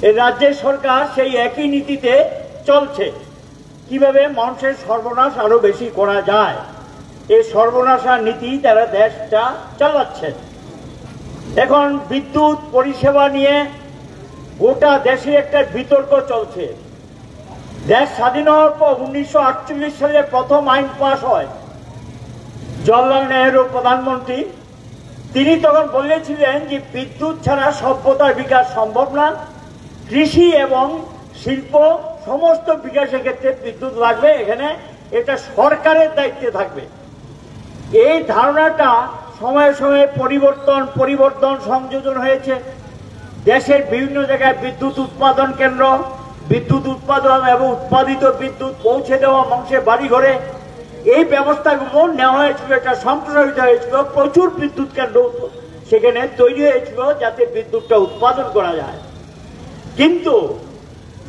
এই রাজ্যের সরকার সেই একই নীতিতে চলছে। কিভাবে মানুষের সর্বনাশ আরো বেশি করা যায়, এই সর্বনাশার নীতি তারা দেশটা চালাচ্ছে। এখন বিদ্যুৎ পরিষেবা নিয়ে গোটা দেশে একটা বিতর্ক চলছে। দেশ স্বাধীন হওয়ার পর 1948 সালে প্রথম আইন পাস হয়। জওহরলাল নেহরু প্রধানমন্ত্রী, তিনি তখন বলেছিলেন যে বিদ্যুৎ ছাড়া সভ্যতার বিকাশ সম্ভব না, কৃষি এবং শিল্প সমস্ত বিকাশের ক্ষেত্রে বিদ্যুৎ লাগবে, এখানে এটা সরকারের দায়িত্বে থাকবে। এই ধারণাটা সময়ে সময়ে পরিবর্তন সংযোজন হয়েছে। দেশের বিভিন্ন জায়গায় বিদ্যুৎ উৎপাদন কেন্দ্র, বিদ্যুৎ উৎপাদন এবং উৎপাদিত বিদ্যুৎ পৌঁছে দেওয়া মানুষের বাড়ি ঘরে, এই ব্যবস্থাগুলো নেওয়া হয়েছিল, এটা সম্প্রসারিত হয়েছিল। প্রচুর বিদ্যুৎ কেন্দ্র সেখানে তৈরি হয়েছিল যাতে বিদ্যুৎটা উৎপাদন করা যায়। কিন্তু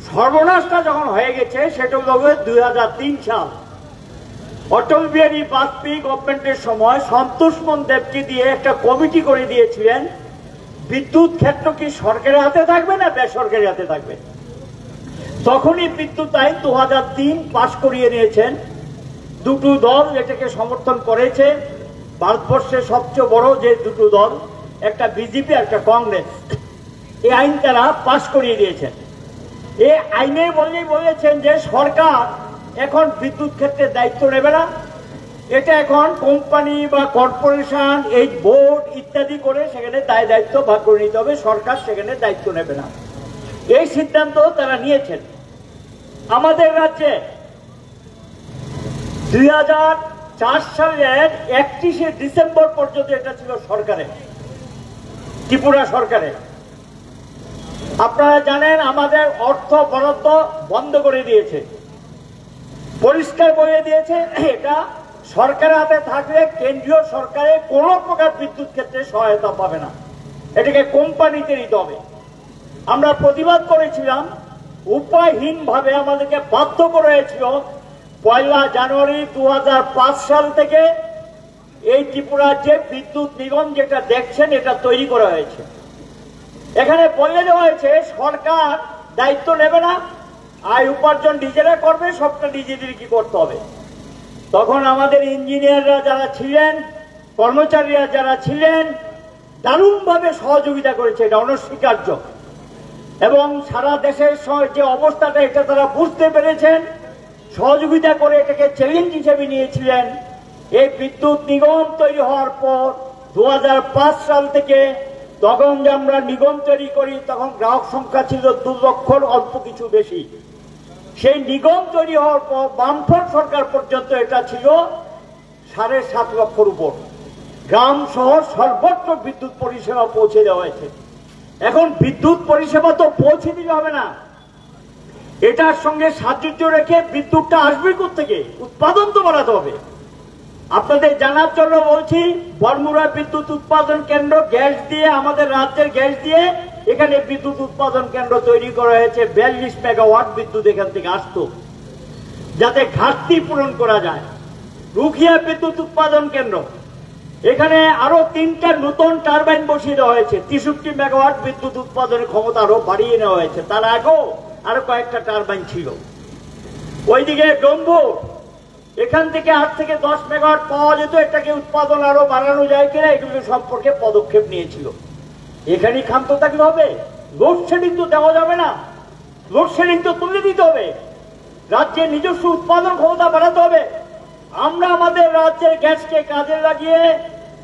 সর্বনাশটা যখন হয়ে গেছে সেটা হলো 2003 সাল। অটল বিহারী বাজপেয়ী গভর্নমেন্টের সময় সন্তোষমন দেবকে দিয়ে একটা কমিটি করে দিয়েছিলেন, বিদ্যুৎ ক্ষেত্র কি সরকারের হাতে থাকবে না বেসরকারি হাতে থাকবে। তখনই বিদ্যুৎ আইন 2003 পাশ করিয়ে নিয়েছেন। দুটো দল এটাকে সমর্থন করেছে। ভারতবর্ষের সবচেয়ে বড় যে দুটো দল, একটা বিজেপি একটা কংগ্রেস, এই আইন তারা পাশ করিয়ে দিয়েছেন। এই আইনে বলেছেন যে সরকার এখন বিদ্যুৎ ক্ষেত্রে দায়িত্ব নেবে না, এটা এখন কোম্পানি বা কর্পোরেশন, এই বোর্ড ইত্যাদি করে সেখানে দায়িত্ব ভাগ করে নিতে হবে, সরকার সেখানে দায়িত্ব নেবে না। এই সিদ্ধান্ত তারা নিয়েছেন। আমাদের রাজ্যে 2004 সালের 31শে ডিসেম্বর পর্যন্ত এটা ছিল সরকারের, ত্রিপুরা সরকারের। আপনারা জানেন আমাদের অর্থ বরাদ্দ বন্ধ করে দিয়েছে, পরিষ্কার বলে দিয়েছে এটা সরকারের হাতে থাকলে কেন্দ্রীয় সরকারের কোন প্রকার বিদ্যুৎ ক্ষেত্রে সহায়তা পাবে না, এটাকে কোম্পানিতে নিতে হবে। আমরা প্রতিবাদ করেছিলাম, উপায়হীন ভাবে আমাদেরকে বাধ্য করা হয়েছিল 1 জানুয়ারি 2005 সাল থেকে এই ত্রিপুরার যে বিদ্যুৎ নিগম যেটা দেখছেন এটা তৈরি করা হয়েছে। এখানে বলে দেওয়া হয়েছে সরকার দায়িত্ব নেবে না, আয় উপার্জন নিজেরা করবে, সবটা নিজেদের কি করতে হবে। তখন আমাদের ইঞ্জিনিয়াররা যারা ছিলেন, কর্মচারীরা যারা ছিলেন, দারুণভাবে সহযোগিতা করেছে, এটা অনস্বীকার্য। এবং সারা দেশের যে অবস্থাটা এটা তারা বুঝতে পেরেছেন, সহযোগিতা করে এটাকে চ্যালেঞ্জ হিসেবে নিয়েছিলেন। এই বিদ্যুৎ নিগম তৈরি হওয়ার পর 2005 সাল থেকে তখন যে আমরা নিগম তৈরি করি তখন গ্রাহক সংখ্যা ছিল 2 লক্ষর অল্প কিছু বেশি। সেই নিগম তৈরি হওয়ার পর বামফ্রন্ট সরকার পর্যন্ত এটা ছিল 7.5 লক্ষর উপর। গ্রাম শহর সর্বত্র বিদ্যুৎ পরিষেবা পৌঁছে দেওয়া হয়েছে। এখন বিদ্যুৎ পরিষেবা তো পৌঁছে দিলে হবে না, এটার সঙ্গে সাহায্য রেখে বিদ্যুৎটা আসবে কোত্থেকে, উৎপাদন তো বাড়াতে হবে। আপনাদের জানার জন্য বলছি, বরমুড়া বিদ্যুৎ উৎপাদন কেন্দ্র গ্যাস দিয়ে, আমাদের রাজ্যের গ্যাস দিয়ে এখানে বিদ্যুৎ উৎপাদন কেন্দ্র তৈরি করা হয়েছে। 42 মেগাওয়াট বিদ্যুৎ এখান থেকে আসতো, যাতে ঘাটতি পূরণ করা যায়। রুখিয়া বিদ্যুৎ উৎপাদন কেন্দ্র, এখানে আরো 3টা নতুন টারবাইন বসিয়ে দেওয়া হয়েছে। 63 মেগাওয়াট বিদ্যুৎ উৎপাদনের ক্ষমতা আরো বাড়িয়ে নেওয়া হয়েছে, তার আগেও আরো কয়েকটা টারবাইন ছিল। ওইদিকে ডম্বুর, এখান থেকে 8 থেকে 10 মেগাওয়াট পাওয়া যেত, এটাকে উৎপাদন আরো বাড়ানো যায় কিনা এগুলো সম্পর্কে পদক্ষেপ নিয়েছিল। এখানেই ক্ষান্ত থাকলে হবে? লোডশেডিং তো দেওয়া যাবে না, লোডশেডিং তো তুলে দিতে হবে। রাজ্যের নিজস্ব উৎপাদন ক্ষমতা বাড়াতে হবে। আমরা আমাদের রাজ্যের গ্যাসকে কাজে লাগিয়ে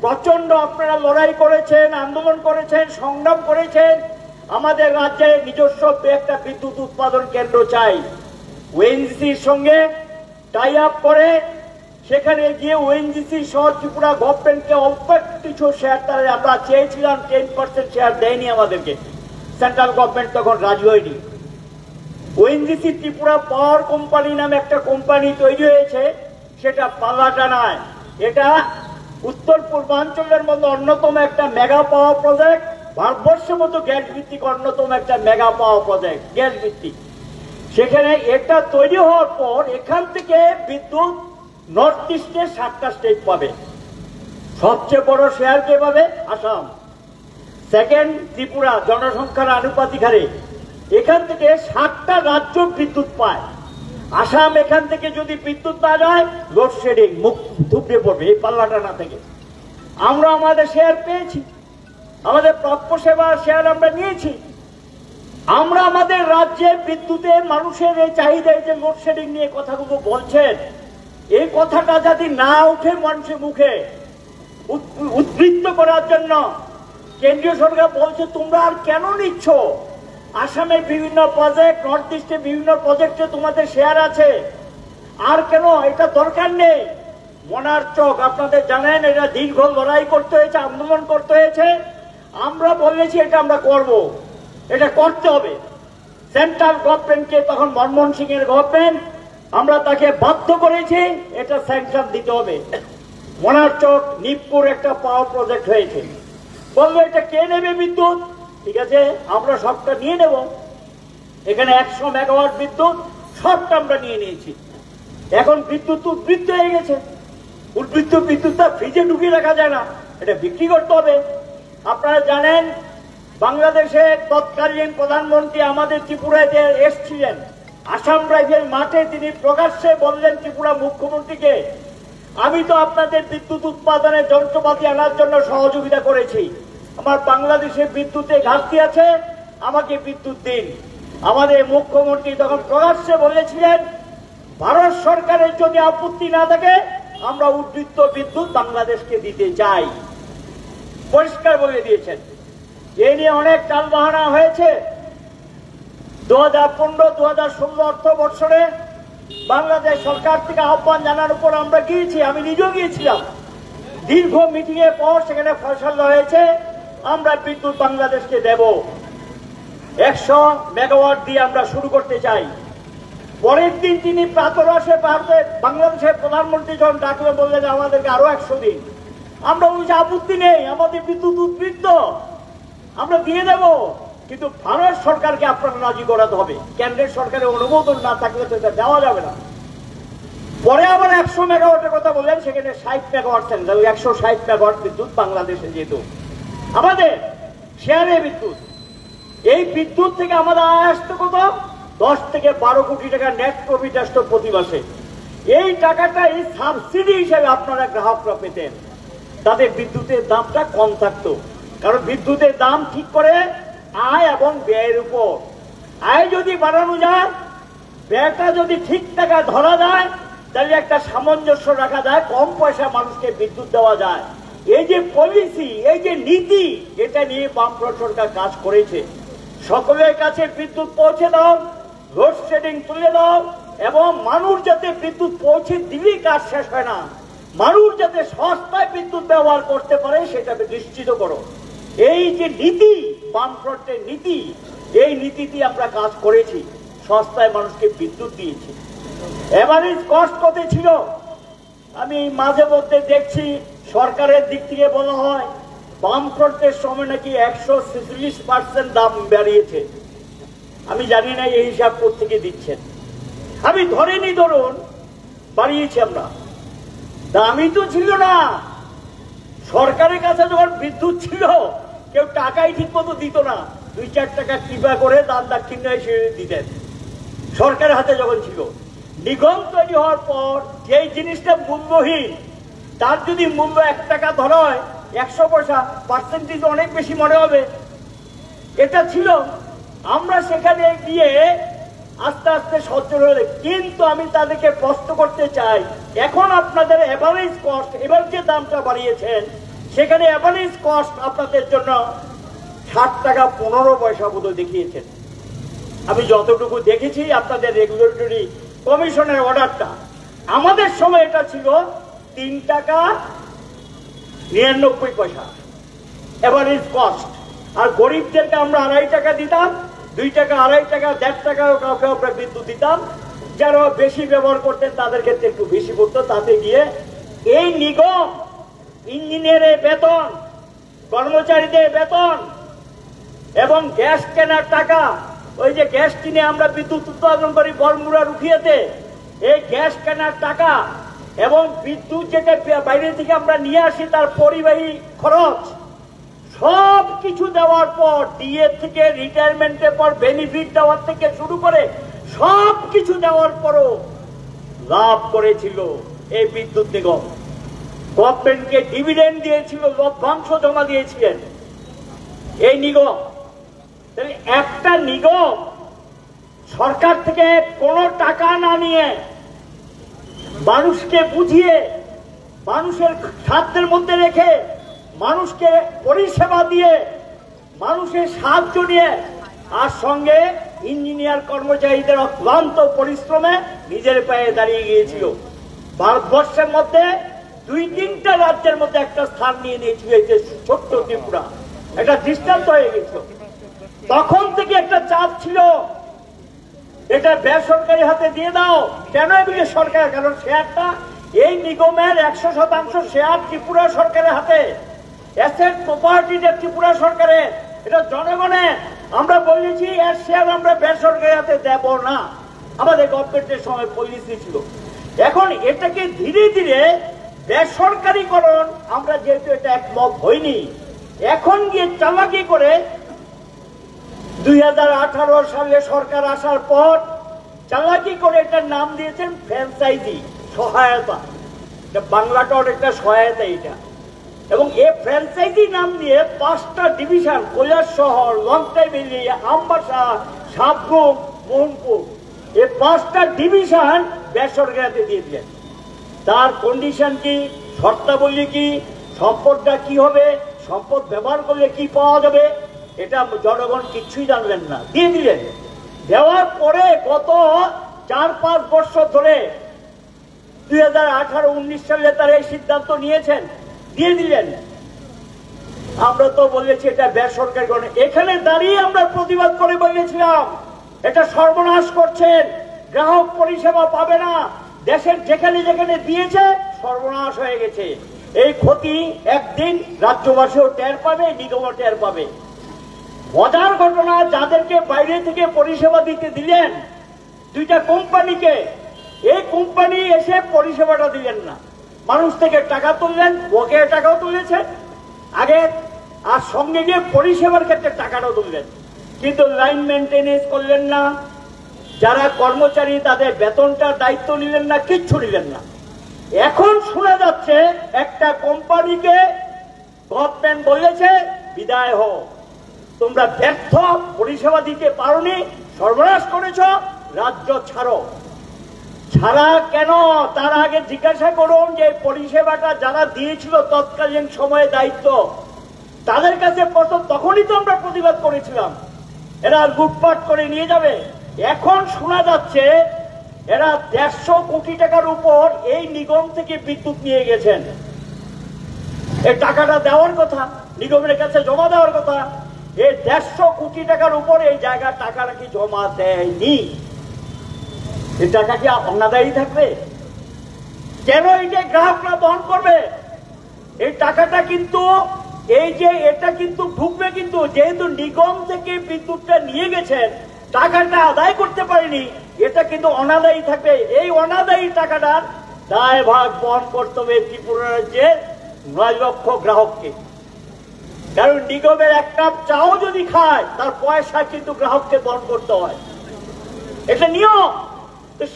প্রচন্ড আপনারা লড়াই করেছেন, আন্দোলন করেছেন, সংগ্রাম করেছেন। আমাদের রাজ্যে নিজস্ব একটা বিদ্যুৎ উৎপাদন কেন্দ্র চাই। ওএনজিসির সঙ্গে টাই আপ করে সেখানে গিয়ে ওএনজিসি সহ ত্রিপুরা গভর্নমেন্টকে অল্প কিছু শেয়ার তারা আমরা চেয়েছিলাম, 10% শেয়ার দেয়নি আমাদেরকে, সেন্ট্রাল গভর্নমেন্ট তখন রাজি হয়নি। ওএনজিসি ত্রিপুরা পাওয়ার কোম্পানি নামে একটা কোম্পানি তৈরি হয়েছে, সেটা পাল্লাটা নয়, এটা উত্তর পূর্বাঞ্চলের মধ্যে অন্যতম একটা মেগা পাওয়ার প্রজেক্ট, ভারতবর্ষের মতো গ্যাস ভিত্তিক অন্যতম একটা মেগা পাওয়ার প্রজেক্ট, গ্যাস ভিত্তিক। সেখানে এটা তৈরি হওয়ার পর এখান থেকে বিদ্যুৎ নর্থ ইস্টের 7টা স্টেট পাবে। সবচেয়ে বড় শেয়ার কে পাবে? আসাম। সেকেন্ড ত্রিপুরা জনসংখ্যার আনুপাতিক হারে এখান থেকে 7টা রাজ্য বিদ্যুৎ পায়। আসাম এখান থেকে যদি বিদ্যুৎ না যায় লোডশেডিং মুখ ধুবড়ে পড়বে এই পাল্লাটা না থেকে। আমরা আমাদের শেয়ার পেয়েছি, আমাদের প্রাপ্য সেবার শেয়ার আমরা নিয়েছি। আমরা আমাদের রাজ্যে বিদ্যুতে মানুষের এই চাহিদায় যে লোডশেডিং নিয়ে কথাগুলো বলছেন, এই কথাটা যদি না উঠে মানুষের মুখে উদ্বৃত্ত করার জন্য কেন্দ্রীয় সরকার বলছে তোমরা আর কেন নিচ্ছ? আসামের বিভিন্ন প্রজেক্ট, নর্থ ইস্টে বিভিন্ন প্রজেক্টে তোমাদের শেয়ার আছে, আর কেন? এটা দরকার নেই। মনার চক আপনাদের জানেন, এটা দীর্ঘ লড়াই করতে হয়েছে, আন্দোলন করতে হয়েছে। আমরা বলেছি এটা আমরা করব, এটা করতে হবে। সেন্ট্রাল গভর্নমেন্টকে তখন মনমোহন সিং এর গভর্নমেন্ট, আমরা তাকে বাধ্য করেছি এটা স্যাংশন দিতে হবে। মনার চক নিপপুর একটা পাওয়ার প্রজেক্ট হয়েছে, বলবো এটা কে নেবে বিদ্যুৎ? ঠিক আছে, আমরা সবটা নিয়ে নেব। এখানে 100 মেগাওয়াট বিদ্যুৎ সবটা আমরা নিয়ে নিয়েছি। এখন বিদ্যুৎ উদ্বৃত্ত হয়ে গেছে। উদ্বৃত্ত বিদ্যুৎটা ফ্রিজে ঢুকিয়ে রাখা যায় না, এটা বিক্রি করতে হবে। আপনারা জানেন বাংলাদেশে তৎকালীন প্রধানমন্ত্রী আমাদের ত্রিপুরায় এসেছিলেন, আসাম রাইফেল মাঠে তিনি প্রকাশ্যে বললেন ত্রিপুরা মুখ্যমন্ত্রীকে, আমি তো আপনাদের বিদ্যুৎ উৎপাদনের যন্ত্রপাতি আনার জন্য সহযোগিতা করেছি, আমার বাংলাদেশে বিদ্যুতে ঘাটতি আছে, আমাকে বিদ্যুৎ দিন। আমাদের মুখ্যমন্ত্রী তখন প্রকাশ্যে বলেছিলেন ভারত সরকারের যদি আপত্তি না থাকে আমরা উদ্বৃত্ত বিদ্যুৎ বাংলাদেশকে দিতে চাই, পরিষ্কার বলে দিয়েছেন। এ নিয়ে অনেক টালবাহানা হয়েছে। 2015-2016 অর্থ বৎসরে বাংলাদেশ সরকার থেকে আহ্বান জানানোর উপর আমরা গিয়েছি, আমি নিজেও গিয়েছিলাম। দীর্ঘ মিটিং এর পর সেখানে ফয়সালা হয়েছে আমরা বিদ্যুৎ বাংলাদেশকে দেব, 100 মেগাওয়াট দিয়ে আমরা শুরু করতে চাই। পরের দিন তিনি প্রাতরাশে বাংলাদেশের প্রধানমন্ত্রী যখন ডাকলে বললেন আমাদেরকে আরো 100 দিন। আমরা বলছি আপত্তি নেই, আমাদের বিদ্যুৎ উদ্বৃত্ত আমরা দিয়ে দেব, কিন্তু ভারত সরকারকে আপনারা রাজি করাতে হবে, কেন্দ্রের সরকারের অনুমোদন না থাকলে তো এটা দেওয়া যাবে না। পরে আবার 100 মেগাওয়াটের কথা বললেন, সেখানে 60 মেগাওয়াট ছিলেন, 160 মেগাওয়াট বিদ্যুৎ বাংলাদেশে যেহেতু আমাদের শেয়ারে বিদ্যুৎ, এই বিদ্যুৎ থেকে আমাদের আয় আসতো কত? 10 থেকে 12 কোটি টাকা নেট প্রফিট আসতো প্রতি মাসে। এই টাকাটা এই সাবসিডি হিসেবে আপনারা গ্রাহকরা পেতেন, তাদের বিদ্যুতের দামটা কম থাকতো। কারণ বিদ্যুতের দাম ঠিক করে আয় এবং ব্যয়ের উপর। আয় যদি বাড়ানো যায়, ব্যয়টা যদি ঠিক টাকা ধরা যায়, তাহলে একটা সামঞ্জস্য রাখা যায়, কম পয়সা মানুষকে বিদ্যুৎ দেওয়া যায়। এই যে পলিসি, এই যে নীতি, এটা নিয়ে বামফ্রন্ট সরকার কাজ করেছে। সকলের কাছে বিদ্যুৎ পৌঁছে দাও, লোডশেডিং তুলে দাও, এবং মানুষ যাতে বিদ্যুৎ পৌঁছে দিলেই কাজ শেষ হয় না, মানুষ যাতে সস্তায় বিদ্যুৎ ব্যবহার করতে পারে সেটা নিশ্চিত করো। এই যে নীতি, বামফ্রন্টের নীতি, এই নীতিতে আমরা কাজ করেছি, সস্তায় মানুষকে বিদ্যুৎ দিয়েছি। এভারেজ কস্ট কত ছিল? আমি মাঝে মধ্যে দেখছি সরকারের দিক থেকে বলা হয় বামফ্রন্টের সময় নাকি 146% দাম বাড়িয়েছে। আমি জানি না এই হিসাব কোত্থেকে দিচ্ছেন। আমি ধরেনি ধরুন বাড়িয়েছি আমরা, দামই তো ছিল না। সরকারের কাছে যখন বিদ্যুৎ ছিল কেউ টাকাই ঠিক মতো দিত না, 2-4 টাকা কৃপা করে দান দাক্ষিণ্য হিসেবে দিতেন সরকারের হাতে যখন ছিল। নিগম তৈরি হওয়ার পর যে জিনিসটা মূল্যহীন, তার যদি মূল্য 1 টাকা ধরা হয়, 100 পয়সা পার্সেন্টেজ অনেক বেশি মনে হবে। এটা ছিল, আমরা সেখানে গিয়ে আস্তে আস্তে সচ্ছল হয়ে। কিন্তু আমি তাদেরকে প্রশ্ন করতে চাই, এখন আপনাদের এভারেজ কস্ট, এবার যে দামটা বাড়িয়েছেন সেখানে এভারেজ কস্ট আপনাদের জন্য 60 টাকা 15 পয়সা মতো দেখিয়েছেন। আমি যতটুকু দেখেছি আপনাদের রেগুলেটরি কমিশনের অর্ডারটা, আমাদের সময় এটা ছিল 3 টাকা 99 পয়সা এভারেজ কস্ট। আর গরিবদেরকে আমরা 2.5 টাকা দিতাম, 2 টাকা 2.5 টাকা 1.5 টাকাও কাউকে আমরা বিদ্যুৎ দিতাম। যারা বেশি ব্যবহার করতেন তাদের ক্ষেত্রে একটু বেশি পড়তো। তাতে গিয়ে এই নিগম, ইঞ্জিনিয়ারের বেতন, কর্মচারীদের বেতন এবং গ্যাস কেনার টাকা, ওই যে গ্যাস কিনে আমরা বিদ্যুৎ উৎপাদন করি বরমুড়া রুখিয়াতে, এই গ্যাস কেনার টাকা এবং বিদ্যুৎ যেটা বাইরে থেকে আমরা নিয়ে আসি তার পরিবাহী খরচ, সব কিছু দেওয়ার পর, ডিএ থেকে রিটায়ারমেন্টের পর বেনিফিট দেওয়ার থেকে শুরু করে সব কিছু দেওয়ার পরও লাভ করেছিল এই বিদ্যুৎ নিগম। গভর্নমেন্টকে ডিভিডেন্ড দিয়েছিল, লভ্যাংশ জমা দিয়েছিলেন এই নিগম। একটা নিগম সরকার থেকে কোনো টাকা না নিয়ে, মানুষকে বুঝিয়ে, মানুষের সাধ্যের মধ্যে রেখে, মানুষকে পরিষেবা দিয়ে, মানুষের সাহায্য নিয়ে, আর সঙ্গে ইঞ্জিনিয়ার কর্মচারীদের অক্লান্ত পরিশ্রমে নিজের পায়ে দাঁড়িয়ে গিয়েছিল। ভারতবর্ষের মধ্যে 2-3টা রাজ্যের মধ্যে একটা স্থান নিয়ে নিয়েছিল এই যে ছোট্ট ত্রিপুরা, একটা দৃষ্টান্ত হয়ে গেছিল। তখন থেকে একটা চাপ ছিল, এটা বেসরকারি হাতে দিয়ে দাও। কেন এগুলি সরকার? কারণ শেয়ারটা, এই নিগমের 100% শেয়ার ত্রিপুরা সরকারের হাতে, অ্যাসেট প্রপার্টিটা ত্রিপুরা সরকারের, এটা জনগণের। আমরা বলেছি এর শেয়ার আমরা বেসরকারি হাতে দেব না, আমাদের গভর্নমেন্টের সময় পলিসি ছিল। এখন এটাকে ধীরে ধীরে বেসরকারীকরণ, আমরা যেহেতু এটা একমত হইনি, এখন গিয়ে চালাকি করে 2018 সালে সরকার আসার পর চালাকি করে এটার নাম দিয়েছেন ফ্র্যাঞ্চাইজি সহায়তা। বাংলাটার একটা সহায়তা এটা। এবং এই ফ্র্যাঞ্চাইজি নাম দিয়ে 5টা ডিভিশন, কৈলাসহর, লঙ্কাইবেলি, আমবাসা, সাবরুম, মোহনপুর, এই 5টা ডিভিশন বেসরকারিতে দিয়ে দিলেন। তার কন্ডিশন কি, শর্তাবলী কি, সম্পদটা কি হবে, সম্পদ ব্যবহার করলে কি পাওয়া যাবে, এটা জনগণ কিচ্ছুই জানলেন না, দিয়ে দিলেন। দেওয়ার পরে গত 4-5 বছর ধরে 2018-19 সালে তারা এই সিদ্ধান্ত নিয়েছেন, দিয়ে দিলেন। আমরা তো বলেছি এটা বেসরকারি। এখানে দাঁড়িয়ে আমরা প্রতিবাদ করে বলেছিলাম এটা সর্বনাশ করছেন, গ্রাহক পরিষেবা পাবে না, দেশের যেখানে যেখানে দিয়েছে সর্বনাশ হয়ে গেছে। এই ক্ষতি একদিন রাজ্যবাসীও টের পাবে, নিগমও টের পাবে। মজার ঘটনা, যাদেরকে বাইরে থেকে পরিষেবা দিতে দিলেন 2টা কোম্পানিকে, এই কোম্পানি এসে পরিষেবাটা দিলেন না, মানুষ থেকে টাকা তুললেন, ওকে টাকাও তুলেছে আগে, আর সঙ্গে গিয়ে পরিষেবার ক্ষেত্রে টাকাটাও তুললেন, কিন্তু লাইন মেনটেনেন্স করলেন না, যারা কর্মচারী তাদের বেতনটার দায়িত্ব নিলেন না, কিচ্ছু নিলেন না। এখন শোনা যাচ্ছে একটা কোম্পানিকে গভর্নমেন্ট বলেছে বিদায় হও, তোমরা ব্যর্থ, পরিষেবা দিতে পারোনি, সর্বনাশ করেছ, রাজ্য ছাড়ো। ছাড়া কেন তার আগে জিজ্ঞাসা করুন যে পরিষেবাটা যারা দিয়েছিল তৎকালীন সময়ে দায়িত্ব, তাদের কাছে প্রথম তখনই তো আমরা প্রতিবাদ করেছিলাম এরা লুটপাট করে নিয়ে যাবে। এখন শোনা যাচ্ছে এরা 150 কোটি টাকার উপর এই নিগম থেকে বিদ্যুৎ নিয়ে গেছেন। এই টাকাটা দেওয়ার কথা, নিগমের কাছে জমা দেওয়ার কথা, এই 150 কোটি টাকার উপর এই জায়গার টাকা নাকি জমা দেয়নি। এই টাকা কি অনাদায়ী থাকবে? কেন এটা গ্রাহকরা বহন করবে? এই টাকাটা কিন্তু এই যে এটা কিন্তু ঢুকবে, কিন্তু যেহেতু নিগম থেকে বিদ্যুৎটা নিয়ে গেছেন, টাকাটা আদায় করতে পারেনি, এটা কিন্তু অনাদায়ী থাকবে। এই অনাদায়ী টাকাটার দায় ভাগ বহন করতে হবে ত্রিপুরা রাজ্যের 9 লক্ষ গ্রাহককে। কারণ নিগমের 1 কাপ চাও যদি খায় তার পয়সা কিন্তু গ্রাহককে বহন করতে হয়, এটা নিয়ম।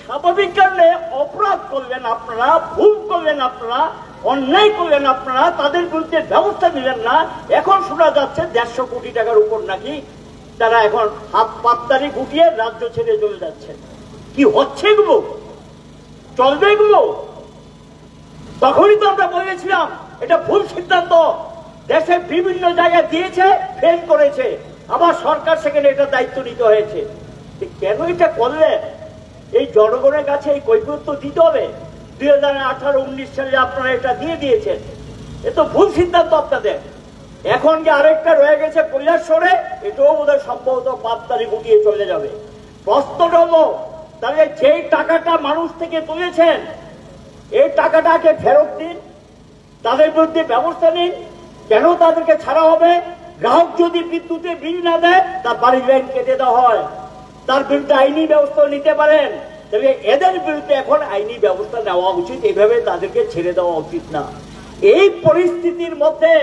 স্বাভাবিক কারণে অপরাধ করলেন আপনারা, ভুল করলেন আপনারা, অন্যায় করলেন আপনারা, তাদের বিরুদ্ধে ব্যবস্থা নিলেন না। এখন শোনা যাচ্ছে 150 কোটি টাকার উপর নাকি তারা এখন হাত পাত্তারি গুটিয়ে রাজ্য ছেড়ে চলে যাচ্ছে। কি হচ্ছে এগুলো? চলবে এগুলো? তখনই তো আমরা বলেছিলাম এটা ভুল সিদ্ধান্ত, দেশের বিভিন্ন জায়গায় দিয়েছে, ফেল করেছে, আবার সরকার সেখানে এটা দায়িত্ব নিতে হয়েছে। কেন এটা করলেন? এই জনগণের কাছে এই কৈফিয়ত দিতে হবে। 2018-19 সালে আপনারা এটা দিয়ে দিয়েছেন, এ তো ভুল সিদ্ধান্ত আপনাদের। এখন যে আরেকটা রয়ে গেছে কৈলাসহরে, এটাও বোধহয় সম্ভবত 5 তারিখ উঠিয়ে চলে যাবে। প্রশ্নটা হলো তাহলে যেই টাকাটা মানুষ থেকে তুলেছেন এই টাকাটাকে ফেরত দিন, তাদের বিরুদ্ধে ব্যবস্থা নিন। কেন তাদেরকে ছাড়া হবে? গ্রাহক যদি বিদ্যুতে বিল না দেয় তার বাড়ির লাইন কেটে দেওয়া হয়, তার বিরুদ্ধে আইনি ব্যবস্থা নিতে পারেন। তবে এদের বিরুদ্ধে এখন আইনি ব্যবস্থা নেওয়া উচিত, এইভাবে তাদেরকে ছেড়ে দেওয়া উচিত না। এই পরিস্থিতির মধ্যে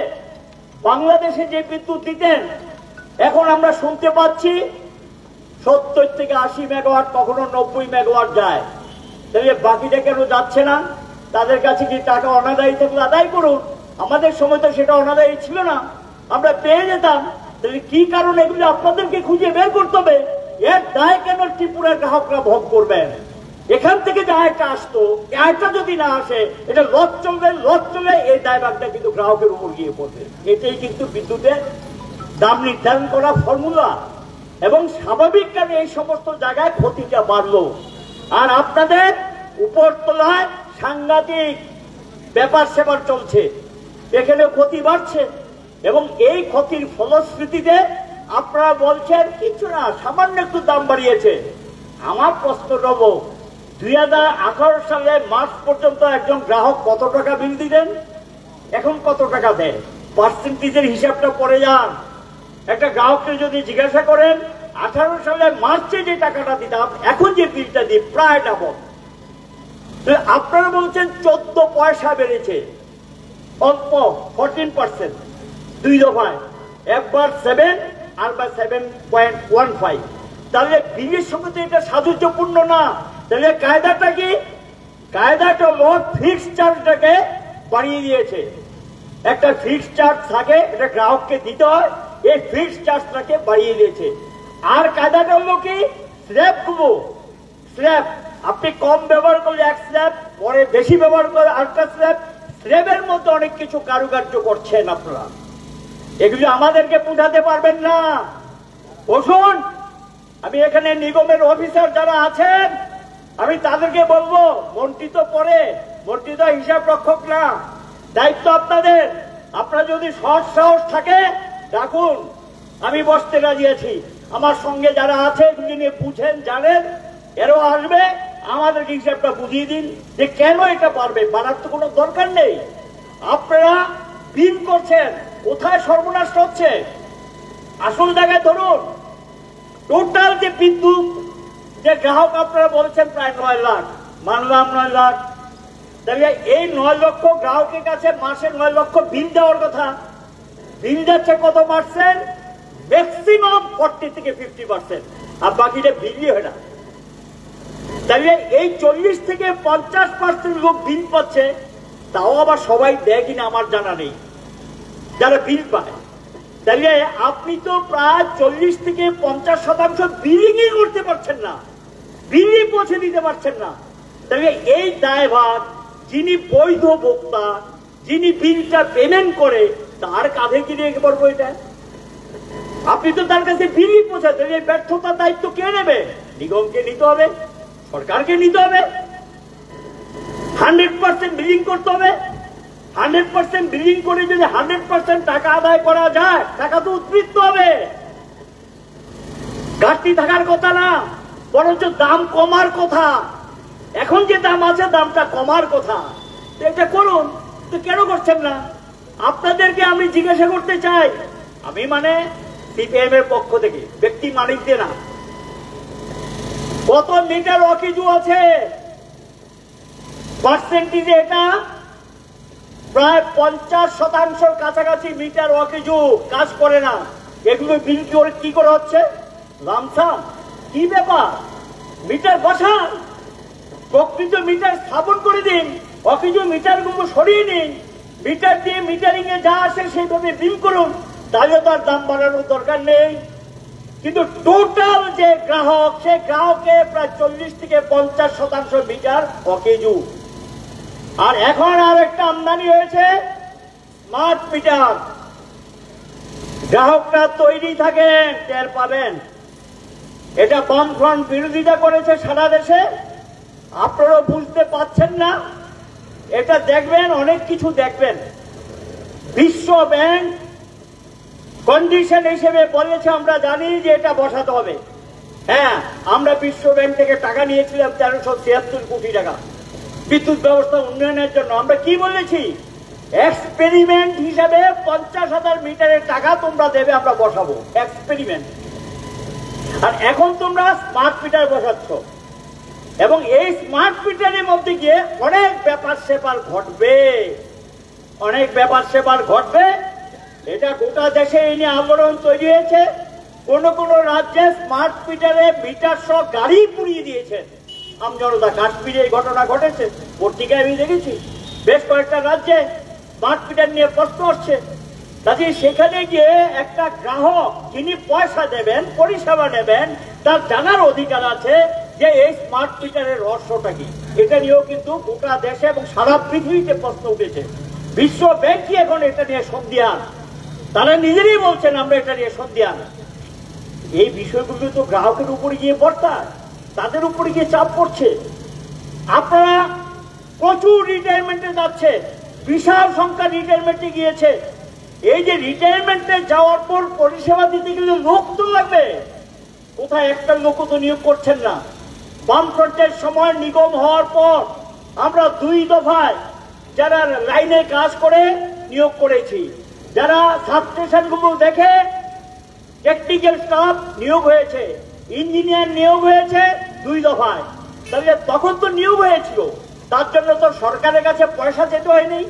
বাংলাদেশে যে বিদ্যুৎ দিতেন এখন আমরা শুনতে পাচ্ছি 70 থেকে 80 মেগাওয়াট, কখনো 90 মেগাওয়াট যায়। তাহলে বাকিটা কেন যাচ্ছে না? তাদের কাছে কি টাকা অনাদায়ী থাকলে আদায় করুন। আমাদের সময় তো সেটা অনাদায়ী ছিল না, আমরা পেয়ে যেতাম। তাহলে কি কারণে এগুলো আপনাদেরকে খুঁজে বের করতে হবে। এর দায় কেন ত্রিপুরার গ্রাহকরা ভোগ করবেন? এখান থেকে যে আয়টা আসতো, আয়টা যদি না আসে, এটা লস চলবে, এই দায়ভাগটা কিন্তু গ্রাহকের উপর গিয়ে পড়বে। এটাই কিন্তু বিদ্যুতের দাম নির্ধারণ করা ফর্মুলা। এবং স্বাভাবিক কারণে এই সমস্ত জায়গায় ক্ষতিটা বাড়লো। আর আপনাদের উপরতলায় সাংঘাতিক ব্যাপার সেবার চলছে, এখানে ক্ষতি বাড়ছে। এবং এই ক্ষতির ফলশ্রুতিতে আপনারা বলছেন কিছু না, সামান্য একটু দাম বাড়িয়েছে। আমার প্রশ্ন রব, 2018 সালে মার্চ পর্যন্ত একজন গ্রাহক কত টাকা বিল দিতেন, এখন কত টাকা দেয়? পার্সেন্টেজের হিসাবটা পড়ে যান। একটা গ্রাহককে যদি জিজ্ঞাসা করেন 18 সালে মার্চে যে টাকাটা দিতাম, এখন যে বিলটা দিই প্রায় ডাবল। আপনারা বলছেন 14 পয়সা বেড়েছে, অল্প 14%, 2 দফায়, একবার 7 আর বা 7.15। তাহলে বিলের সঙ্গে তো এটা সাযুজ্যপূর্ণ না। তাহলে কায়দাটা কি? কায়দাটা হলো ফিক্সড চার্জটাকে বাড়িয়ে দিয়েছে। একটা ফিক্সড চার্জ থাকে, এটা গ্রাহককে দিতে হয়, এই ফিক্সড চার্জটাকে বাড়িয়ে দিয়েছে। আর কায়দাটা হলো কি? স্ল্যাবগুলো, স্ল্যাব আপনি কম ব্যবহার করলে এক স্ল্যাব, পরে বেশি ব্যবহার করলে আরেকটা স্ল্যাব। স্ল্যাবের মধ্যে অনেক কিছু কারুকার্য করছেন আপনারা, এগুলো আমাদেরকে বুঝাতে পারবেন না। বসুন, আমি এখানে নিগমের অফিসার যারা আছেন আমি তাদেরকে বলবো, মন্ত্রী তো পরে, মন্ত্রী তো হিসাব রক্ষক না, দায়িত্ব আপনাদের। আপনারা যদি সৎ সাহস থাকে ডাকুন, আমি বসতে রাজি আছি। আমার সঙ্গে যারা আছে এগুলি নিয়ে বুঝেন, জানেন, এরও আসবে, আমাদেরকে হিসাবটা বুঝিয়ে দিন যে কেন এটা পারবে। বাড়ার তো কোনো দরকার নেই। আপনারা বিল করছেন, কোথায় সর্বনাশ হচ্ছে আসল জায়গায় ধরুন। টোটাল যে বিদ্যুৎ যে গ্রাহক আপনারা বলছেন প্রায় 9 লাখ, মানলাম 9 লাখ, তাহলে এই 9 লক্ষ গ্রাহকের কাছে মাসে 9 লক্ষ বিল দেওয়ার কথা। বিল যাচ্ছে কত পার্সেন্ট? ম্যাক্সিমাম 40 থেকে 50%, আর বাকিটা বিলই হয় না। তাহলে এই 40 থেকে 50% লোক বিল পাচ্ছে, তাও আবার সবাই দেয় কিনা আমার জানা নেই যারা বিল পায়। তাহলে আপনি তো প্রায় 40 থেকে 50% বিলিংই করতে পারছেন না, বিলই পৌঁছে দিতে পারছেন না। তাহলে এই দায়ভার যিনি বৈধ ভোক্তা, যিনি বিলটা পেমেন্ট করে, তার কাঁধে কি রেখে পড়বো এটা? আপনি তো তার কাছে বিলই পৌঁছাতে, এই ব্যর্থতার দায়িত্ব কে নেবে? নিগমকে নিতে হবে, সরকারকে নিতে হবে। 100% বিলিং করতে হবে। 100% বিলিং করে যদি 100% টাকা আদায় করা যায়, টাকা তো উদ্বৃত্ত হবে, ঘাটতি থাকার কথা না, বরঞ্চ দাম কমার কথা। এখন যে দাম আছে দামটা কমার কথা। এটা করুন, তো কেন করছেন না? আপনাদেরকে আমি জিজ্ঞাসা করতে চাই, আমি মানে সিপিএম এর পক্ষ থেকে, ব্যক্তি মালিকদের না, কত মিটার অকেজু আছে পার্সেন্টেজে? এটা প্রায় 50% কাছাকাছি মিটার অকেজু কাজ করে না। এগুলো বিল কি করে হচ্ছে? লামসাম। কি ব্যাপার? মিটার বসান, প্রকৃত মিটার স্থাপন করে দিন, অকেজু মিটার গুলো সরিয়ে নিন, মিটার দিয়ে মিটারিং এ যা আসে সেইভাবে বিল করুন, তাহলে তার দাম বাড়ানোর দরকার নেই। কিন্তু টোটাল যে গ্রাহক, সে গ্রাহকে প্রায় 40 থেকে 50% মিটার অকেজু। আর এখন আর একটা আমদানি হয়েছে স্মার্ট মিটার। গ্রাহকরা তৈরি থাকেন, টের পাবেন। এটা বামফ্রন্ট বিরোধিতা করেছে সারা দেশে, আপনারা বুঝতে পারছেন না। এটা দেখবেন, অনেক কিছু দেখবেন। বিশ্ব ব্যাংক কন্ডিশন হিসেবে বলেছে, আমরা জানি যে এটা বসাতে হবে। হ্যাঁ, আমরা বিশ্ব ব্যাংক থেকে টাকা নিয়েছিলাম 1376 কোটি টাকা বিদ্যুৎ ব্যবস্থা উন্নয়নের জন্য। আমরা কি বলেছি? এক্সপেরিমেন্ট হিসাবে 50,000 মিটারের টাকা তোমরা দেবে, আমরা বসাবো এক্সপেরিমেন্ট। আর এখন তোমরা স্মার্ট মিটার বসাচ্ছ, এবং এই স্মার্ট মিটারের মধ্যে গিয়ে অনেক ব্যাপার সেপার ঘটবে, অনেক ব্যাপার সেপার ঘটবে। এটা গোটা দেশে এই নিয়ে আন্দোলন তৈরি হয়েছে। কোন কোন রাজ্যে স্মার্ট মিটারে মিটার সহ গাড়ি পুড়িয়ে দিয়েছেন আমজনতা। কাশ্মীরে এই ঘটনা ঘটেছে, পত্রিকায় আমি দেখেছি। বেশ কয়েকটা রাজ্যে স্মার্ট মিটার নিয়ে প্রশ্ন আসছে। কাজে সেখানে গিয়ে একটা গ্রাহক যিনি পয়সা দেবেন, পরিষেবা নেবেন, তার জানার অধিকার আছে যে এই স্মার্ট মিটারের রহস্যটা কি। এটা নিয়েও কিন্তু গোটা দেশে এবং সারা পৃথিবীতে প্রশ্ন উঠেছে। বিশ্ব ব্যাংকই এখন এটা নিয়ে সন্দিহান। তারা নিজেরাই বলছেন আমরা এটা নিয়ে সন্দিহান। এই বিষয়গুলো তো গ্রাহকের উপরে গিয়ে পড়তায়, তাদের উপরে গিয়ে চাপ পড়ছে। আপনারা প্রচুর রিটায়ারমেন্টে যাচ্ছে, বিশাল সংখ্যা রিটায়ারমেন্টে গিয়েছে। এই যে রিটায়ারমেন্টে যাওয়ার পর পরিষেবা দিতে গেলে লোক তো লাগবে, কোথায় একটা লোক তো নিয়োগ করছেন না। বামফ্রন্টের সময় নিগম হওয়ার পর আমরা 2 দফায় যারা লাইনে কাজ করে নিয়োগ করেছি, যারা সাবস্টেশনগুলো দেখে টেকনিক্যাল স্টাফ নিয়োগ হয়েছে, ইঞ্জিনিয়ার নিয়োগ হয়েছে 2 দফায়। তাহলে তখন তো নিয়োগ হয়েছিল, তার জন্য তো সরকারের কাছে পয়সা যেতে হয়নি।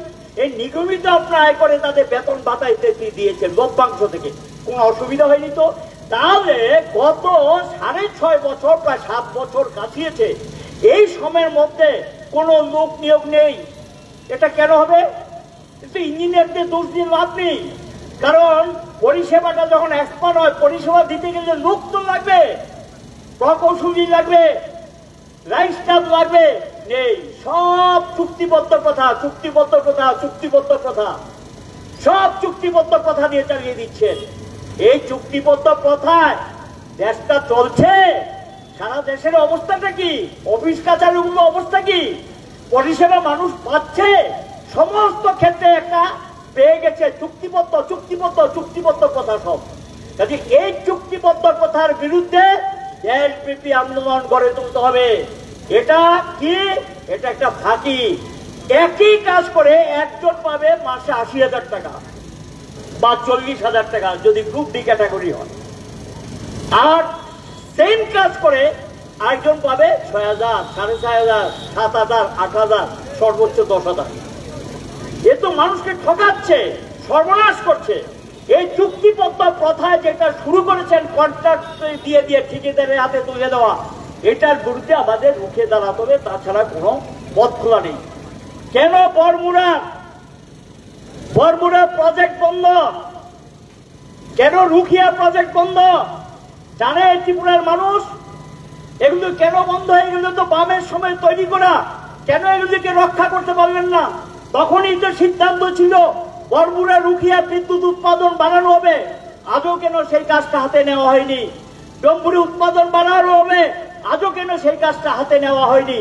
এই নিগমিত আপনার আয় করে তাদের বেতন ভাতা ইত্যাদি দিয়েছেন লভ্যাংশ থেকে, কোনো অসুবিধা হয়নি তো। তাহলে গত 6.5 বছর, প্রায় 7 বছর কাটিয়েছে, এই সময়ের মধ্যে কোনো লোক নিয়োগ নেই। এটা কেন হবে? কিন্তু ইঞ্জিনিয়ারদের দোষ দিয়ে লাভ নেই, কারণ পরিষেবাটা যখন এক্সপার্ট হয়, পরিষেবা দিতে গেলে লোক তো লাগবে, প্রকৌশলী লাগবে, লাইন স্টাফ লাগবে, নেই। সব চুক্তিবদ্ধ কথা, চুক্তিবদ্ধ কথা, চুক্তিবদ্ধ কথা, সব চুক্তিবদ্ধ কথা দিয়ে চালিয়ে দিচ্ছেন। এই চুক্তিবদ্ধ প্রথায় দেশটা চলছে। সারা দেশের অবস্থাটা কি? অফিস কাছারিগুলো অবস্থা কি? পরিষেবা মানুষ পাচ্ছে? সমস্ত ক্ষেত্রে একটা পেয়ে গেছে চুক্তিবদ্ধ চুক্তিবদ্ধ চুক্তিবদ্ধ কথা সব। কাজে এই চুক্তিবদ্ধ কথার বিরুদ্ধে দেশব্যাপী আন্দোলন গড়ে তুলতে হবে। এটা কি? এটা একটা ফাঁকি। একই কাজ করে একজন পাবে মাসে 80,000 টাকা বা 40,000 টাকা যদি গ্রুপ ডি ক্যাটাগরি হয়, আর সেম কাজ করে আরেকজন পাবে 6,000, 6,500, 7,000, 8,000, সর্বোচ্চ 10,000। এ তো মানুষকে ঠকাচ্ছে, সর্বনাশ করছে। এই চুক্তিবদ্ধ প্রথায় যেটা শুরু করেছেন, কন্ট্রাক্ট দিয়ে দিয়ে ঠিকাদারের হাতে তুলে দেওয়া, এটার বিরুদ্ধে আমাদের রুখে দাঁড়াতে হবে, তাছাড়া কোনো পথ খোলা নেই। কেন বরমুড়া প্রজেক্ট বন্ধ? কেন রুখিয়া প্রজেক্ট বন্ধ? জানে ত্রিপুরার মানুষ এগুলো কেন বন্ধ হয়ে গেল? তো বামের সময় তৈরি করা, কেন এগুলিকে রক্ষা করতে পারলেন না? তখনই তো সিদ্ধান্ত ছিল বরমুড়া রুখিয়া বিদ্যুৎ উৎপাদন বাড়ানো হবে, আজও কেন সেই কাজটা হাতে নেওয়া হয়নি? ডম্বুরি উৎপাদন বাড়ানো হবে, আজও কেন সেই কাজটা হাতে নেওয়া হয়নি?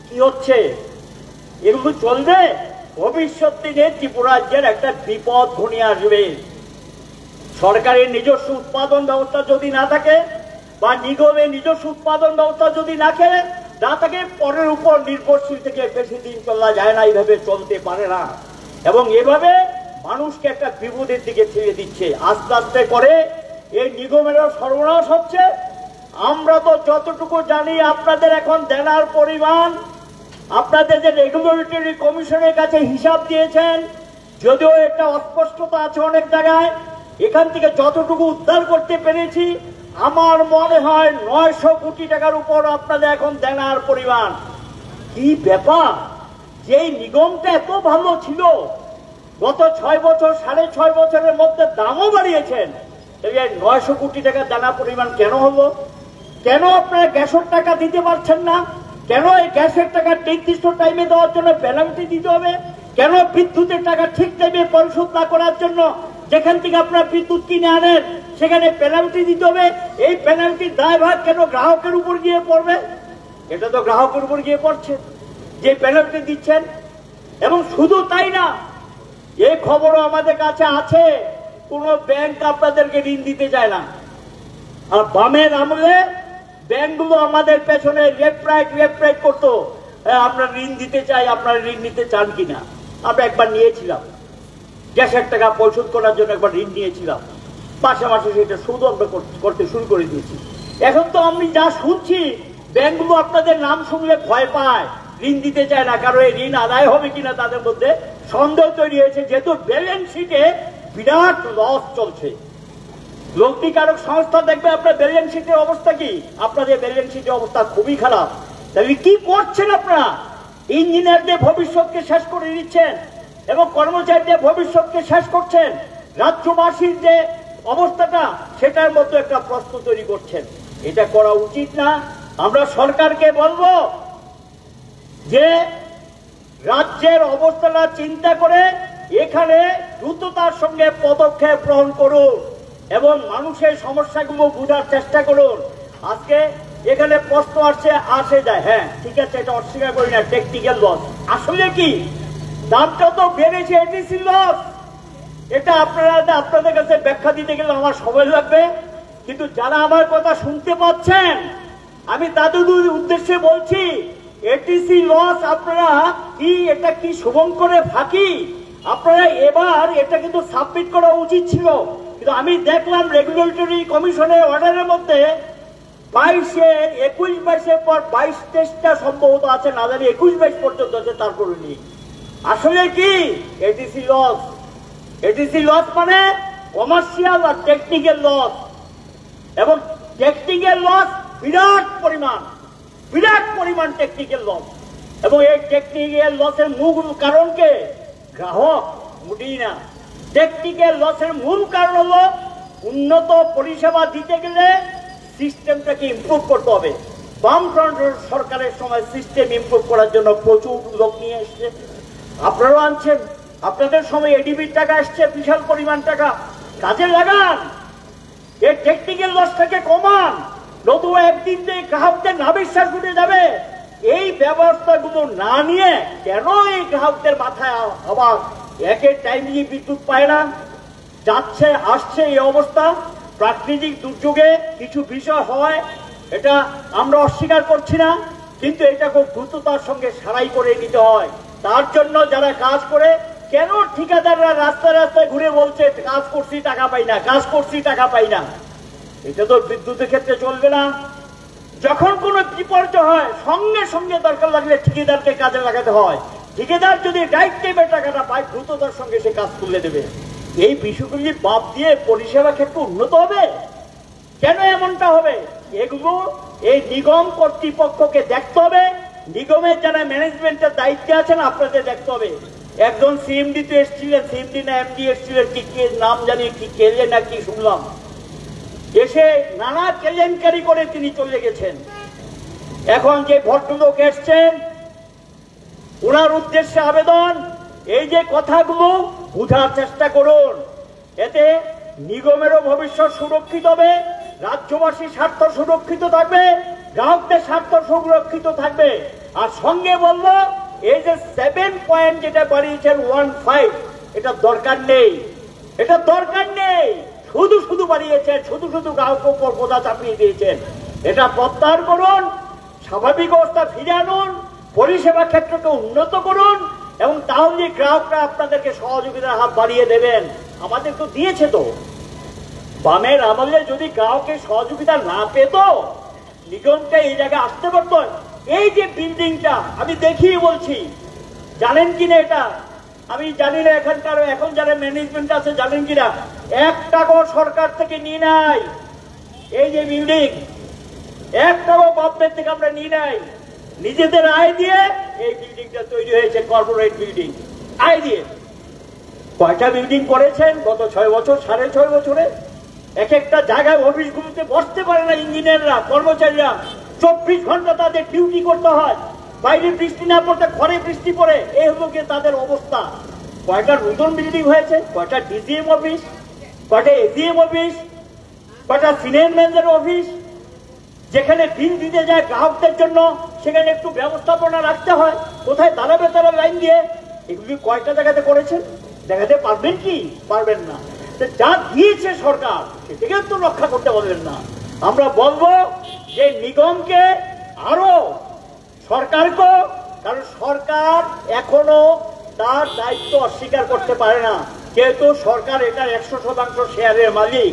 কি হচ্ছে? এগুলো চলবে। ভবিষ্যৎ দিনে ত্রিপুরা রাজ্যের একটা বিপদ ঘনিয়ে আসবে। সরকারের নিজস্ব উৎপাদন ব্যবস্থা যদি না থাকে, বা নিগমের নিজস্ব উৎপাদন ব্যবস্থা যদি না থাকে, পরের উপর নির্ভরশীল থেকে বেশি দিন চলা যায় না, এইভাবে চলতে পারে না। এবং এভাবে মানুষকে একটা বিপদের দিকে ঠেলে দিচ্ছে। আস্তে আস্তে করে এই নিগমেরও সর্বনাশ হচ্ছে। আমরা তো যতটুকু জানি, আপনাদের এখন দেনার পরিমাণ, আপনাদের যে রেগুলেটরি কমিশনের কাছে হিসাব দিয়েছেন, যদিও একটা অস্পষ্টতা আছে অনেক জায়গায়, এখান থেকে যতটুকু উদ্ধার করতে পেরেছি, আমার মনে হয় 900 কোটি টাকার উপর আপনাদের এখন দেনার পরিমাণ। কি ব্যাপার? যেই নিগমটা এত ভালো ছিল, গত 6 বছর 6.5 বছরের মধ্যে দামও বাড়িয়েছেন, 900 কোটি টাকার দেনা পরিমাণ কেন হলো? কেন আপনারা গ্যাসের টাকা দিতে পারছেন না? কেন এই গ্যাসের টাকা নির্দিষ্ট টাইমে দেওয়ার জন্য পেনাল্টি দিতে হবে? কেন বিদ্যুতের টাকা ঠিক টাইমে পরিশোধ না করার জন্য যেখান থেকে আপনারা বিদ্যুৎ কিনে আনেন সেখানে পেনাল্টি দিতে হবে? এই পেনাল্টির দায়ভার কেন গ্রাহকের উপর গিয়ে পড়বে? এটা তো গ্রাহকের উপর গিয়ে পড়ছে যে পেনাল্টি দিচ্ছেন। এবং শুধু তাই না, এই খবরও আমাদের কাছে আছে, কোন ব্যাংক আপনাদেরকে ঋণ দিতে চায় না। আর বামের আমলে ব্যাংকগুলো আমাদের পেছনে লেফট রাইট করতো, আমরা ঋণ দিতে চাই, আপনারা ঋণ নিতে চান কিনা। আমরা একবার নিয়েছিলাম, গ্যাসের টাকা পরিশোধ করার জন্য একবার ঋণ নিয়েছিলাম, মাসে মাসে সেটা সুদ আমরা করতে শুরু করে দিয়েছি। এখন তো আমি যা শুনছি, ব্যাংকগুলো আপনাদের নাম শুনলে ভয় পায়, ঋণ দিতে চায় না, কারণ এই ঋণ আদায় হবে কিনা তাদের মধ্যে সন্দেহ তৈরি হয়েছে। যেহেতু ব্যালেন্স শিটে বিরাট লস চলছে। লগ্নিকারক সংস্থা দেখবে আপনার ব্যালেন্স শিটের অবস্থা কি, আপনাদের ব্যালেন্স শিটের অবস্থা খুবই খারাপ। তাহলে কি করছেন আপনারা? ইঞ্জিনিয়ারদের ভবিষ্যৎকে শেষ করে দিচ্ছেন এবং কর্মচারীদের ভবিষ্যৎকে শেষ করছেন। রাজ্যবাসীর যে অবস্থাটা সেটার মধ্যে একটা প্রশ্ন তৈরি করছেন। এটা করা উচিত না। আমরা সরকারকে বলবো যে রাজ্যের অবস্থাটা চিন্তা করে এখানে দ্রুততার সঙ্গে পদক্ষেপ গ্রহণ করুন এবং মানুষের সমস্যাগুলো বোঝার চেষ্টা করুন। আজকে এখানে প্রশ্ন আসে যায়, হ্যাঁ ঠিক আছে, এটা অস্বীকার করি না, টেকনিক্যাল লস। আসলে কি দামটা তো বেড়েছে, এটিসি লস। এটা আপনাদের কাছে ব্যাখ্যা দিতে গেলে আমার সময় লাগবে, কিন্তু যারা আমার কথা শুনতে পাচ্ছেন আমি তাদের উদ্দেশ্যে বলছি, এটিসি লস আপনারা কি, এটা কি শুভঙ্করের ফাঁকি? আপনারা এবার এটা কিন্তু সাবমিট করা উচিত ছিল, কিন্তু আমি দেখলাম রেগুলেটরি কমিশনের অর্ডারের মধ্যে 21-22 পর 22-23টা সম্ভবত আছে, না জানি 21-22 পর্যন্ত আছে, তারপরে নেই। আসলে কি এটিসি লস? এটিসি লস মানে কমার্শিয়াল আর টেকনিক্যাল লস, এবং টেকনিক্যাল লস বিরাট পরিমাণ টেকনিক্যাল লস। এবং এই টেকনিক্যাল লসের মূল কারণকে গ্রাহক মোটেই না। টেকনিক্যাল লসের মূল কারণ হলো উন্নত পরিষেবা দিতে গেলে সিস্টেমটাকে ইমপ্রুভ করতে হবে। বামফ্রন্ট সরকারের সময় সিস্টেম ইমপ্রুভ করার জন্য প্রচুর লোক নিয়ে এসছে, আপনারাও আনছেন। আপনাদের সময় এডিবির টাকা আসছে, বিশাল পরিমাণ টাকা, কাজে লাগান। এই টেকনিক্যাল লসটাকে কমান, নতুবা একদিন গ্রাহকদের না বিশ্বাস উঠে যাবে। এই ব্যবস্থাগুলো না নিয়ে কেন এই গ্রাহকদের মাথায় আবার একের টাইমলি বিদ্যুৎ পায় না, যাচ্ছে আসছে এই অবস্থা। প্রাকৃতিক দুর্যোগে কিছু বিষয় হয়, এটা আমরা অস্বীকার করছি না, কিন্তু এটা খুব দ্রুততার সঙ্গে সারাই করে নিতে হয়। তার জন্য যারা কাজ করে, কেন ঠিকাদাররা রাস্তায় রাস্তায় ঘুরে বলছে কাজ করছি টাকা পাই না, কাজ করছি টাকা পাই না? এটা তো বিদ্যুতের ক্ষেত্রে চলবে না। যখন কোনো বিপর্যয় হয় সঙ্গে সঙ্গে দরকার লাগলে ঠিকাদারকে কাজে লাগাতে হয়। ঠিকাদার যদি ডাইরেক্ট টাইমে টাকাটা পায়, দ্রুততার সঙ্গে সে কাজ তুলে দেবে। এই বিষয়গুলি বাদ দিয়ে পরিষেবা ক্ষেত্রে উন্নত হবে? কেন এমনটা হবে? এগুলো এই নিগম কর্তৃপক্ষকে দেখতে হবে। নিগমের যারা ম্যানেজমেন্টের দায়িত্বে আছেন আপনাদের দেখতে হবে। একজন সিএমডি তো এসেছিলেন, সিএমডি না এমডি এসেছিলেন, কি নাম জানি, কি কেলে না কি শুনলাম, এসে নানা কেলেঙ্কারি করে তিনি চলে গেছেন। এখন যে ভদ্রলোক এসছেন, ওনার উদ্দেশ্যে আবেদন, এই যে কথাগুলো বোঝার চেষ্টা করুন। এতে নিগমেরও ভবিষ্যৎ সুরক্ষিত হবে, রাজ্যবাসীর স্বার্থ সুরক্ষিত থাকবে, গ্রাহকদের স্বার্থ সুরক্ষিত থাকবে। আর সঙ্গে বলল এই যে 7 পয়েন্ট যেটা বাড়িয়েছেন 15, এটা দরকার নেই, এটা দরকার নেই। শুধু শুধু বাড়িয়েছেন, শুধু শুধু গ্রাহকের উপর বোঝা চাপিয়ে দিয়েছেন। এটা প্রত্যাহার করুন, স্বাভাবিক অবস্থা ফিরে আনুন, পরিষেবা ক্ষেত্রকে উন্নত করুন, এবং তাহলে গ্রাহকরা আপনাদেরকে সহযোগিতার হাত বাড়িয়ে দেবেন। আমাদের তো দিয়েছে তো। বামের আমলে যদি গ্রাহকের সহযোগিতা না পেত, নিগমটা এই জায়গায় আসতে পারত। এই যে বিল্ডিংটা আমি দেখিয়ে বলছি, জানেন কিনা এটা আমি জানি না, এখন যারা ম্যানেজমেন্ট আছে জানেন কিনা, 1 টাকাও সরকার থেকে নিয়ে নাই। এই যে বিল্ডিং 1 টাকাও গভর্নমেন্ট থেকে আমরা নিয়ে নাই, নিজেদের আয় দিয়ে এই বিল্ডিংটা তৈরি হয়েছে, কর্পোরেট বিল্ডিং, আয় দিয়ে। কয়টা বিল্ডিং করেছেন গত 6 বছর, 6.5 বছরে? এক একটা জায়গায় অফিসগুলোতে বসতে পারে না ইঞ্জিনিয়াররা, কর্মচারীরা। 24 ঘন্টা তাদের ডিউটি করতে হয়, বাইরে বৃষ্টি না পড়তে ঘরে বৃষ্টি পড়ে, এই হলো গিয়ে তাদের অবস্থা। কয়টা নতুন বিল্ডিং হয়েছে, কয়টা ডিজিএম অফিস, কয়টা এজিএম অফিস, কয়টা সিনিয়র ম্যানেজার অফিস, যেখানে বিল দিতে যায় গ্রাহকদের জন্য, সেখানে একটু ব্যবস্থাপনা রাখতে হয়, কোথায় দাঁড়াবে তারা লাইন দিয়ে। এগুলি কয়টা জায়গাতে করেছেন? দেখাতে পারবেন কি? পারবেন না। যা দিয়েছে সরকার সেটাকে তো রক্ষা করতে পারবেন না। আমরা বলবো যে নিগমকে আরো সরকারকে, কারণ সরকার এখনো তার দায়িত্ব অস্বীকার করতে পারে না, যেহেতু সরকার এটার 100% শেয়ারের মালিক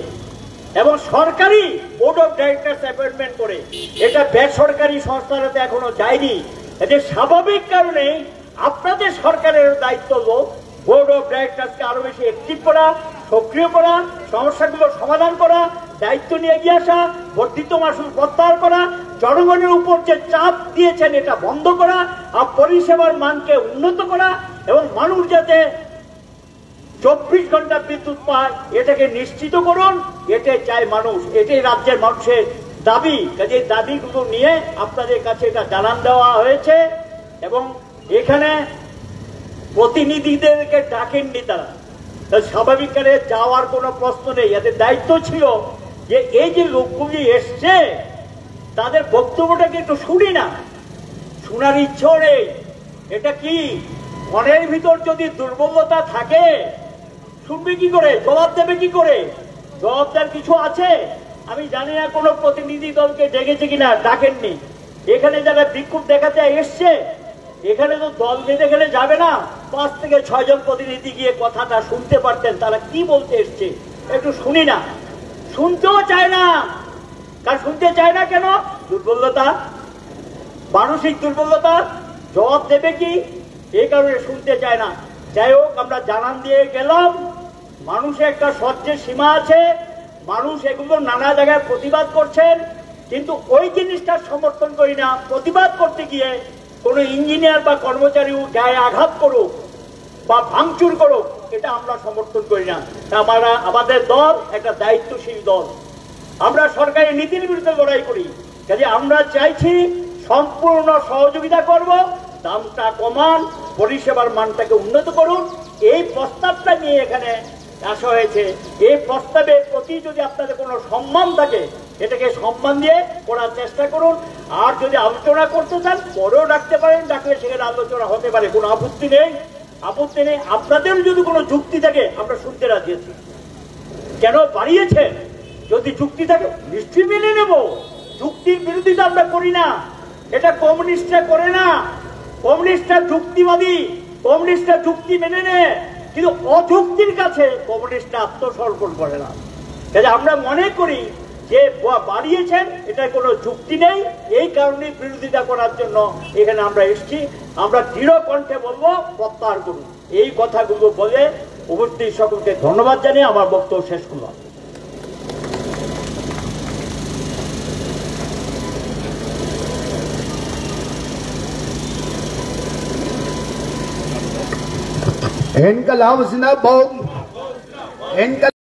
এবং সরকারি বোর্ড অফ ডাইরেক্টরস অ্যাপয়েন্টমেন্ট করে। এটা বেসরকারি সংস্থার হাতে এখনো যায়নি। এতে স্বাভাবিক কারণে আপনাদের সরকারের দায়িত্ব হলো বোর্ড অফ ডাইরেক্টরসকে আরো বেশি অ্যাক্টিভ করা, সক্রিয় করা, সমস্যাগুলো সমাধান করা, দায়িত্ব নিয়ে এগিয়ে আসা, বর্ধিত মাসুল প্রত্যাহার করা, জনগণের উপর যে চাপ দিয়েছেন এটা বন্ধ করা, আর পরিষেবার মানকে উন্নত করা এবং মানুষ যাতে 24 ঘন্টা বিদ্যুৎ পায় এটাকে নিশ্চিত করুন। এটাই চায় মানুষ, এটাই রাজ্যের মানুষের দাবি। কাজে দাবিগুলো নিয়ে আপনাদের কাছে এটা জানান দেওয়া হয়েছে এবং এখানে প্রতিনিধিদেরকে ডাকেননি তারা, স্বাভাবিক কালে যাওয়ার কোনো প্রশ্ন নেই। এদের দায়িত্ব ছিল যে এই যে লোকগুলি এসছে তাদের বক্তব্যটাকে একটু শুনি না, শোনার ইচ্ছেও নেই। এটা কি মনের ভিতর যদি দুর্বলতা থাকে শুনবে কি করে, জবাব দেবে কি করে? জবাবদার কিছু আছে? আমি জানি না কোনো প্রতিনিধি দলকে ডেকেছে কিনা, ডাকেননি। এখানে যারা বিক্ষোভ দেখাতে এসছে এখানে তো দল বেঁধে গেলে যাবে না, 5 থেকে 6 জন প্রতিনিধি গিয়ে কথাটা শুনতে পারতেন তারা কি বলতে এসছে, একটু শুনি না। শুনতেও চায় না। কারণ শুনতে চায় না কেন? দুর্বলতা, মানসিক দুর্বলতা। জবাব দেবে কি, এই কারণে শুনতে চায় না। যাই হোক, আমরা জানান দিয়ে গেলাম। মানুষের একটা সহ্যের সীমা আছে, মানুষ এগুলো নানা জায়গায় প্রতিবাদ করছেন, কিন্তু ওই জিনিসটার সমর্থন করি না। প্রতিবাদ করতে গিয়ে কোনো ইঞ্জিনিয়ার বা কর্মচারী গায়ে আঘাত করুক বা ভাঙচুর করুক, এটা আমরা সমর্থন করি না। আমাদের দল একটা দায়িত্বশীল দল, আমরা সরকারি নীতির বিরুদ্ধে লড়াই করি। কাজে আমরা চাইছি সম্পূর্ণ সহযোগিতা করব, দামটা কমান, পরিষেবার মানটাকে উন্নত করুন। এই প্রস্তাবটা নিয়ে এখানে আসা হয়েছে। এই প্রস্তাবের প্রতি যদি আপনাদের কোনো সম্মান থাকে এটাকে সম্মান দিয়ে করার চেষ্টা করুন। আর যদি আলোচনা করতে চান পরেও ডাকতে পারেন, ডাকলে সেখানে আলোচনা হতে পারে, কোনো আপত্তি নেই। আপত্তি নেই। আপনাদের যদি কোনো যুক্তি থাকে আমরা শুনতে রাজি আছি। কেন বাড়িয়েছেন, যদি যুক্তি থাকে নিশ্চয়ই মেনে নেব। যুক্তির বিরোধিতা আমরা করি না, এটা কমিউনিস্টরা করে না। কমিউনিস্টরা যুক্তিবাদী, কমিউনিস্টরা যুক্তি মেনে নেয়, কিন্তু অযুক্তির কাছে কমিউনিস্টরা আত্মসমর্পণ করে না। কাজে আমরা মনে করি যে বাড়িয়েছেন এটা কোনো যুক্তি নেই, এই কারণে বিরোধিতা করার জন্য এখানে আমরা এসেছি। আমরা দৃঢ় কণ্ঠে বলবো প্রত্যাহার করুন। এই কথাগুলো বলে উপস্থিত সকলকে ধন্যবাদ জানিয়ে আমার বক্তব্য শেষ করলাম। इनकलाब जिंदाबाद, इनकलाब